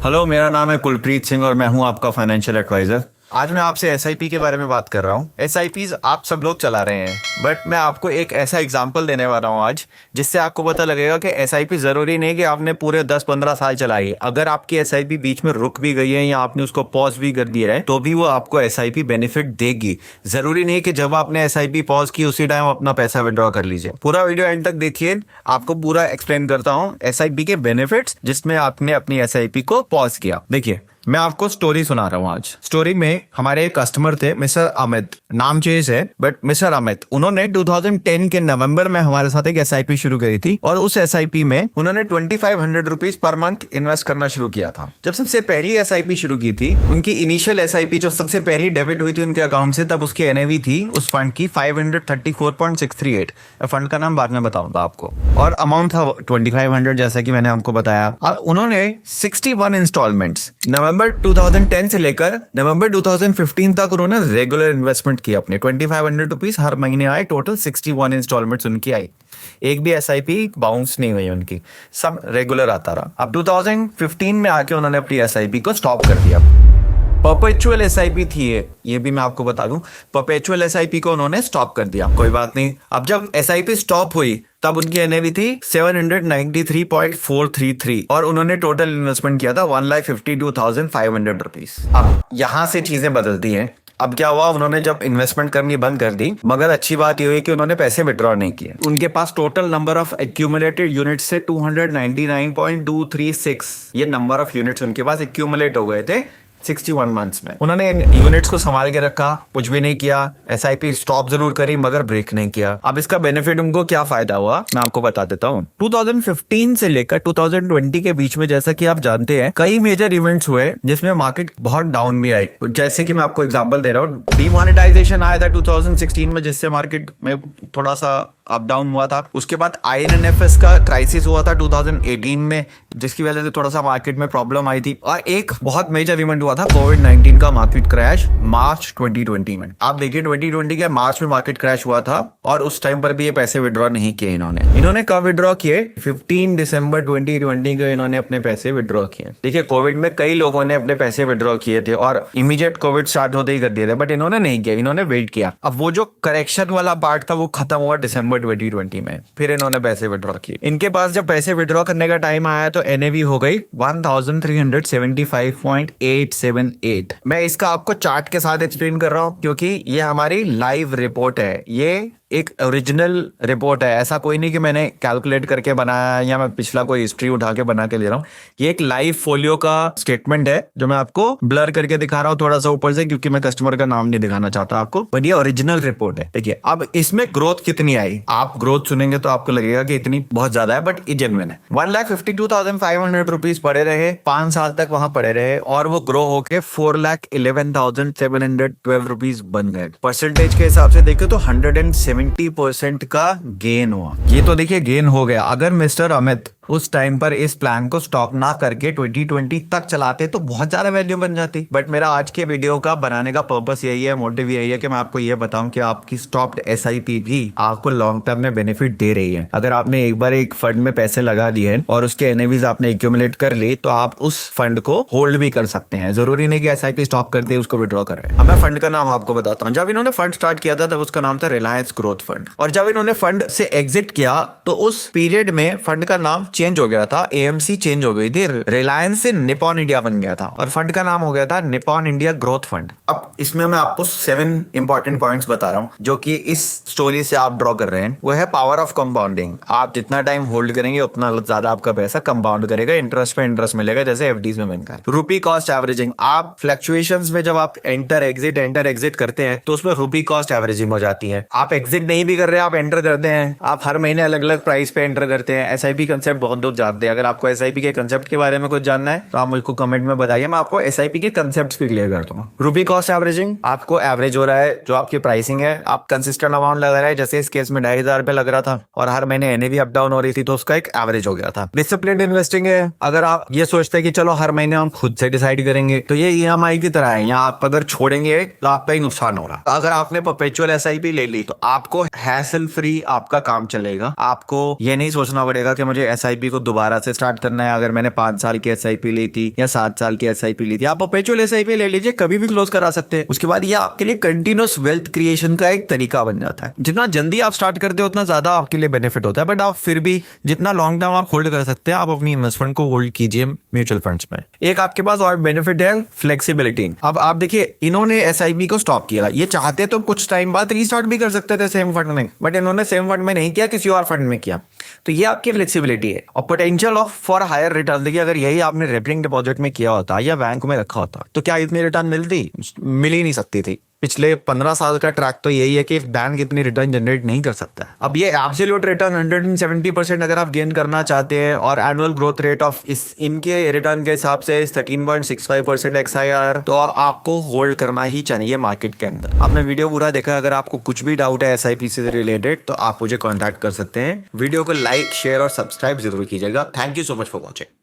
Hello, मेरा नाम है कुलप्रीत सिंह और मैं हूं आपका फाइनेंशियल एडवाइजर। आज मैं आपसे एसआईपी के बारे में बात कर रहा हूं। एसआईपीज आप सब लोग चला रहे हैं, बट मैं आपको एक ऐसा एग्जांपल देने वाला हूं आज, जिससे आपको पता लगेगा कि एसआईपी जरूरी नहीं कि आपने पूरे 10-15 साल चलाई। अगर आपकी एसआईपी बीच में रुक भी गई है या आपने उसको पॉज भी कर दिया है तो भी वो आपको एसआईपी बेनिफिट देगी। जरूरी नहीं कि जब आपने एसआईपी पॉज की उसी टाइम अपना पैसा विड्रॉ कर लीजिए। पूरा वीडियो एंड तक देखिए, आपको पूरा एक्सप्लेन करता हूँ एसआईपी के बेनिफिट्स जिसमें आपने अपनी एसआईपी को पॉज किया। देखिए, मैं आपको स्टोरी सुना रहा हूँ आज। स्टोरी में हमारे एक कस्टमर थे, मिस्टर अमित। नाम चेंज है बट मिस्टर अमित। उन्होंने 2010 के नवंबर में हमारे साथ एक एसआईपी शुरू करी थी और उस एसआईपी में उन्होंने 2500 रुपीज पर मंथ इन्वेस्ट करना शुरू किया था। जब सबसे पहली एसआईपी शुरू की थी, उनकी इनिशियल एसआईपी जो सबसे पहली डेबिट हुई थी उनके अकाउंट से, तब उसकी एनएवी थी उस फंड की 534.638। फंड का नाम बाद में बताऊंगा आपको, और अमाउंट था 2500 जैसा कि मैंने आपको बताया। और उन्होंने 61 इंस्टॉलमेंट्स नवंबर 2010 से लेकर नवंबर 2015 तक उन्होंने रेगुलर इन्वेस्टमेंट किया। अपने 2500 रुपीज हर महीने आए। टोटल 61 इंस्टॉलमेंट्स उनकी आई। एक भी एसआईपी बाउंस नहीं हुई उनकी, सब रेगुलर आता रहा। अब 2015 में आके उन्होंने अपनी एसआईपी को स्टॉप कर दिया। परपेचुअल एसआईपी थी ये भी मैं आपको बता दूं। परपेचुअल एसआईपी को उन्होंने स्टॉप कर दिया। कोई बात नहीं। अब जब एसआईपी स्टॉप हुई तब उनकी एनएवी थी 793.433 और उन्होंने टोटल इन्वेस्टमेंट किया था 1,52,500 रुपीज। अब यहाँ से चीजें बदलती हैं। अब क्या हुआ, उन्होंने जब इन्वेस्टमेंट करनी बंद कर दी, मगर अच्छी बात ये हुई कि उन्होंने पैसे विड्रॉ नहीं किए। उनके पास total number of accumulated units से 299.236 ये नंबर ऑफ यूनिट्स उनके पास एक्यूमुलेट हो गए थे 61 मंथ्स में। उन्होंने इन यूनिट्स को संभाल के रखा, कुछ भी नहीं किया। एसआईपी स्टॉप जरूर करी मगर ब्रेक नहीं किया। अब इसका बेनिफिट उनको क्या फायदा हुआ मैं आपको बता देता हूँ। 2015 से लेकर 2020 के बीच में, जैसा कि आप जानते हैं, कई मेजर इवेंट्स हुए जिसमें मार्केट बहुत डाउन भी आई। जैसे कि मैं आपको एग्जांपल दे रहा हूँ, डिमोनेटाइजेशन आया था 2016 में, जिससे मार्केट में थोड़ा सा अप डाउन हुआ था। उसके बाद आईएनएफएस का क्राइसिस हुआ था 2018 में, जिसकी वजह से थोड़ा सा मार्केट में प्रॉब्लम आई थी। और एक बहुत मेजर इवेंट हुआ था कोविड-19 का मार्केट क्रैश मार्च 2020 में। आप देखिए 2020 के मार्च में मार्केट क्रैश हुआ था और उस टाइम पर भी ये पैसे विड्रॉ नहीं किए इन्होंने कब विड्रॉ किए? 15 दिसंबर 2020 को इन्होंने अपने पैसे विड्रॉ किए। देखिए, कोविड में कई लोगों ने अपने पैसे विड्रॉ किए थे और इमीडिएट कोविड स्टार्ट होते ही कर दिए थे, बट इन्होंने नहीं किया, इन्होंने वेट किया। अब वो जो करेक्शन वाला पार्ट था वो खत्म हुआ दिसंबर 2020 में, फिर इन्होंने पैसे विड्रॉ किए। इनके पास जब पैसे विड्रॉ करने का टाइम आया तो एनएवी हो गई 1375.878। मैं इसका आपको चार्ट के साथ एक्सप्लेन कर रहा हूं क्योंकि ये हमारी लाइव रिपोर्ट है। ये एक ओरिजिनल रिपोर्ट है, ऐसा कोई नहीं कि मैंने कैलकुलेट करके बनाया या मैं पिछला कोई हिस्ट्री उठा के बना के ले रहा हूँ। ये एक लाइव फोलियो का स्टेटमेंट है जो मैं आपको ब्लर करके दिखा रहा हूँ थोड़ा सा ऊपर से, क्योंकि मैं कस्टमर का नाम नहीं दिखाना चाहता आपको, बट ये ओरिजिनल रिपोर्ट है। देखिए, अब इसमें ग्रोथ कितनी आई, आप ग्रोथ सुनेंगे तो आपको लगेगा कि इतनी बहुत ज्यादा है, बट ये जेन्युइन है। 1,52,500 रुपीज पड़े रहे, 5 साल तक वहां पड़े रहे और वो ग्रो होके 4,11,712 रुपीज बन गए। परसेंटेज के हिसाब से देखे तो 170% का गेन हुआ। ये तो देखिए गेन हो गया। अगर मिस्टर अमित उस टाइम पर इस प्लान को स्टॉप ना करके 2020 तक चलाते तो बहुत ज्यादा वैल्यू बन जाती। बट मेरा आज के वीडियो का बनाने का पर्पस यही है, मोटिव यही है कि मैं आपको ये बताऊं कि आपकी स्टॉप्ड एसआईपी भी आपको लॉन्ग टर्म में बेनिफिट दे रही है। अगर आपने एक बार एक फंड में पैसे लगा दिए और उसके एनएवीज आपने एक्यूमुलेट कर ली तो आप उस फंड को होल्ड भी कर सकते हैं। जरूरी नहीं कि एसआईपी स्टॉप करते उसको विड्रॉ कर रहे हैं। अब मैं फंड का नाम आपको बताता हूँ। जब इन्होंने फंड स्टार्ट किया था तब उसका नाम था रिलायंस ग्रोथ फंड, और जब इन्होंने फंड से एग्जिट किया तो उस पीरियड में फंड का नाम चेंज हो गया था। एएमसी चेंज हो गई थी, रिलायंस से निपॉन इंडिया बन गया था और फंड का नाम हो गया था निपॉन इंडिया ग्रोथ फंड। अब इसमें मैं आपको 7 इंपॉर्टेंट पॉइंट्स बता रहा हूं जो कि इस स्टोरी से आप ड्रॉ कर रहे हैं। वो है पावर ऑफ कंपाउंडिंग। आप जितना टाइम होल्ड करेंगे उतना ज्यादा आपका पैसा कंपाउंड करेगा, इंटरेस्ट पे इंटरेस्ट मिलेगा, जैसे एफडीज में मिलता है। रुपी कॉस्ट एवरेजिंग। आप फ्लक्चुएशंस में जब आप एंटर एग्जिट करते हैं तो उसमें रुपी कॉस्ट एवरेजिंग हो जाती है। आप एग्जिट नहीं भी कर रहे हैं, आप एंटर करते हैं, आप हर महीने अलग अलग प्राइस पे एंटर करते हैं। एसआईपी कंसेप्ट बहुत लोग जानते हैं। अगर आपको एसआईपी के कंसेप्ट के बारे में कुछ जानना है तो आप मुझको कमेंट में बताइए, मैं आपको एसआईपी के कंसेप्ट्स भी क्लियर करता हूँ। रुपी कॉस्ट एवरेजिंग, आपको एवरेज हो रहा है जो आपकी प्राइसिंग है, आप कंसिस्टेंट अमाउंट लगा रहे हैं। जैसे इस केस में 2,500 रुपए लग रहा था और हर महीने एनएवी अप डाउन हो रही थी तो उसका एक एवरेज हो गया था। डिसिप्लिन इन्वेस्टिंग है। अगर आप ये सोचते हैं कि चलो हर महीने हम खुद से डिसाइड करेंगे तो ये ईएमआई की तरह है, यहाँ आप अगर छोड़ेंगे तो आपका ही नुकसान हो रहा। अगर आपने परपेचुअल एसआईपी ले ली तो आपको हैसल फ्री आपका काम चलेगा। आपको ये नहीं सोचना पड़ेगा कि मुझे एसआईपी SIP को दोबारा से स्टार्ट करना है, अगर मैंने 5 साल की SIP ली थी या 7 साल की SIP ली थी, आप परपेचुअल SIP ले लीजिए, कभी भी क्लोज करा सकते हैं। उसके बाद ये आपके लिए कंटिन्यूस वेल्थ क्रिएशन का एक तरीका बन जाता है। जितना जल्दी आप स्टार्ट करते हो उतना ज्यादा आपके लिए बेनिफिट होता है, बट आप फिर भी जितना लॉन्ग टर्म आप होल्ड कर सकते हैं, आप अपनी इन्वेस्टमेंट को होल्ड कीजिए म्यूचुअल फंड्स में। एक आपके पास और बेनिफिट है फ्लेक्सिबिलिटी। अब आप देखिए, इन्होंने SIP को स्टॉप किया, ये चाहते तो कुछ टाइम बाद रीस्टार्ट भी कर सकते थे सेम फंड में, बट इन्होंने सेम फंड में नहीं किया, किसी और फंड में किया। तो ये आपकी फ्लेक्सिबिलिटी है। और potential of for higher return, देखिए अगर यही आपने रेकरिंग डिपॉजिट में किया होता या बैंक में रखा होता तो क्या इतनी रिटर्न मिलती? मिल ही नहीं सकती थी। पिछले 15 साल का ट्रैक तो यही है कि बैंक इतनी रिटर्न जनरेट नहीं कर सकता। अब ये एब्सोल्यूट रिटर्न 170% अगर आप गेन करना चाहते हैं और एनुअल ग्रोथ रेट ऑफ इनके रिटर्न के हिसाब से 13.65% XIR, तो आपको होल्ड करना ही चाहिए मार्केट के अंदर। आपने वीडियो पूरा देखा, अगर आपको कुछ भी डाउट है SIP से रिलेटेड तो आप मुझे कॉन्टैक्ट कर सकते हैं। वीडियो को लाइक, शेयर और सब्सक्राइब जरूर कीजिएगा। Thank you so much for watching.